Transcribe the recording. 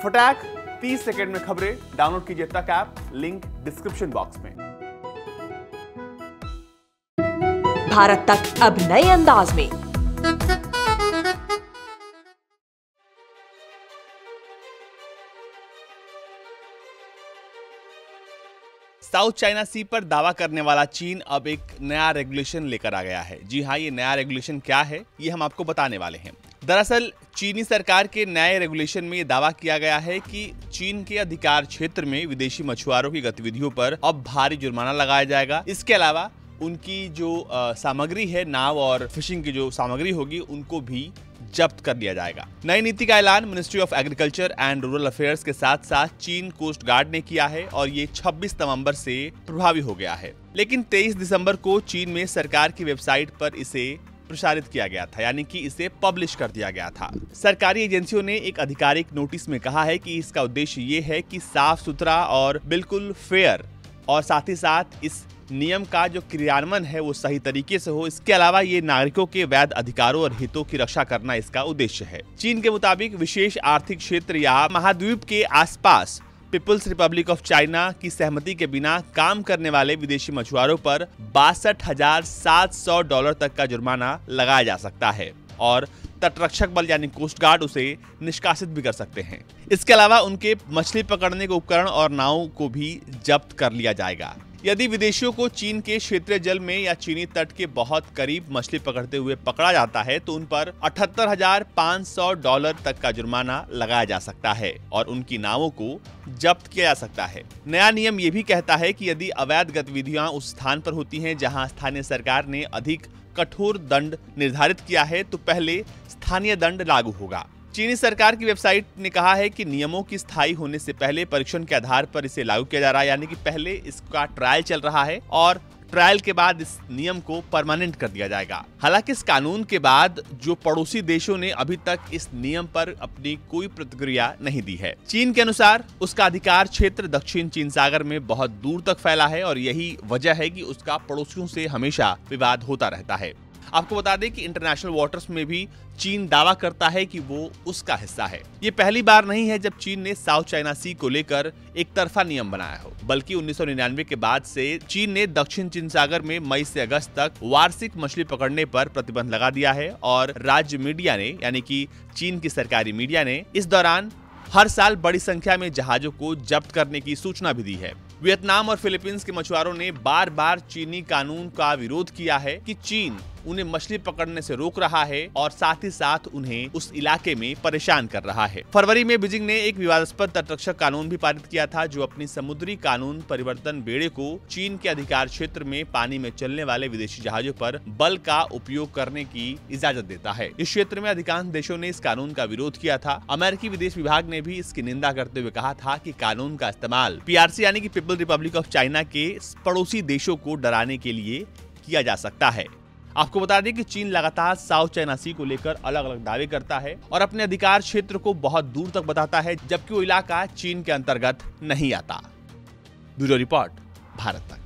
फटाक 30 सेकंड में खबरें डाउनलोड कीजिए तक ऐप, लिंक डिस्क्रिप्शन बॉक्स में। भारत तक अब नए अंदाज में। साउथ चाइना सी पर दावा करने वाला चीन अब एक नया रेगुलेशन लेकर आ गया है। जी हाँ, ये नया रेगुलेशन क्या है ये हम आपको बताने वाले हैं। दरअसल चीनी सरकार के नए रेगुलेशन में ये दावा किया गया है कि चीन के अधिकार क्षेत्र में विदेशी मछुआरों की गतिविधियों पर अब भारी जुर्माना लगाया जाएगा। इसके अलावा उनकी जो सामग्री है, नाव और फिशिंग की जो सामग्री होगी, उनको भी जब्त कर लिया जाएगा। नई नीति का ऐलान ministry of agriculture and rural affairs के साथ साथ चीन कोस्ट गार्ड ने किया है और ये 26 नवंबर से प्रभावी हो गया है। लेकिन 23 दिसंबर को चीन में सरकार की वेबसाइट पर इसे प्रसारित किया गया था, यानी कि इसे पब्लिश कर दिया गया था। सरकारी एजेंसियों ने एक आधिकारिक नोटिस में कहा है कि इसका उद्देश्य ये है कि साफ सुथरा और बिल्कुल फेयर और साथ ही साथ इस नियम का जो क्रियान्वयन है वो सही तरीके से हो। इसके अलावा ये नागरिकों के वैध अधिकारों और हितों की रक्षा करना इसका उद्देश्य है। चीन के मुताबिक विशेष आर्थिक क्षेत्र या महाद्वीप के आसपास पीपुल्स रिपब्लिक ऑफ चाइना की सहमति के बिना काम करने वाले विदेशी मछुआरों पर $62,700 तक का जुर्माना लगाया जा सकता है और तटरक्षक बल यानी कोस्ट गार्ड उसे निष्कासित भी कर सकते हैं। इसके अलावा उनके मछली पकड़ने के उपकरण और नाव को भी जब्त कर लिया जाएगा। यदि विदेशियों को चीन के क्षेत्रीय जल में या चीनी तट के बहुत करीब मछली पकड़ते हुए पकड़ा जाता है तो उन पर $78,500 तक का जुर्माना लगाया जा सकता है और उनकी नावों को जब्त किया जा सकता है। नया नियम ये भी कहता है कि यदि अवैध गतिविधियां उस स्थान पर होती हैं जहां स्थानीय सरकार ने अधिक कठोर दंड निर्धारित किया है तो पहले स्थानीय दंड लागू होगा। चीनी सरकार की वेबसाइट ने कहा है कि नियमों की स्थायी होने से पहले परीक्षण के आधार पर इसे लागू किया जा रहा है, यानी कि पहले इसका ट्रायल चल रहा है और ट्रायल के बाद इस नियम को परमानेंट कर दिया जाएगा। हालांकि इस कानून के बाद जो पड़ोसी देशों ने अभी तक इस नियम पर अपनी कोई प्रतिक्रिया नहीं दी है। चीन के अनुसार उसका अधिकार क्षेत्र दक्षिण चीन सागर में बहुत दूर तक फैला है और यही वजह है कि उसका पड़ोसियों से हमेशा विवाद होता रहता है। आपको बता दें कि इंटरनेशनल वाटर्स में भी चीन दावा करता है कि वो उसका हिस्सा है। ये पहली बार नहीं है जब चीन ने साउथ चाइना सी को लेकर एक तरफा नियम बनाया हो, बल्कि 1999 के बाद से चीन ने दक्षिण चीन सागर में मई से अगस्त तक वार्षिक मछली पकड़ने पर प्रतिबंध लगा दिया है और राज्य मीडिया ने, यानी कि चीन की सरकारी मीडिया ने, इस दौरान हर साल बड़ी संख्या में जहाजों को जब्त करने की सूचना भी दी है। वियतनाम और फिलीपींस के मछुआरों ने बार बार चीनी कानून का विरोध किया है कि चीन उन्हें मछली पकड़ने से रोक रहा है और साथ ही साथ उन्हें उस इलाके में परेशान कर रहा है। फरवरी में बीजिंग ने एक विवादास्पद तटरक्षक कानून भी पारित किया था जो अपनी समुद्री कानून परिवर्तन बेड़े को चीन के अधिकार क्षेत्र में पानी में चलने वाले विदेशी जहाजों पर बल का उपयोग करने की इजाजत देता है। इस क्षेत्र में अधिकांश देशों ने इस कानून का विरोध किया था। अमेरिकी विदेश विभाग ने भी इसकी निंदा करते हुए कहा था कि कानून का इस्तेमाल पीआरसी यानी कि पीपल्स रिपब्लिक ऑफ चाइना के पड़ोसी देशों को डराने के लिए किया जा सकता है। आपको बता दें कि चीन लगातार साउथ चाइना सी को लेकर अलग अलग दावे करता है और अपने अधिकार क्षेत्र को बहुत दूर तक बताता है, जबकि वो इलाका चीन के अंतर्गत नहीं आता। ब्यूरो रिपोर्ट, भारत तक।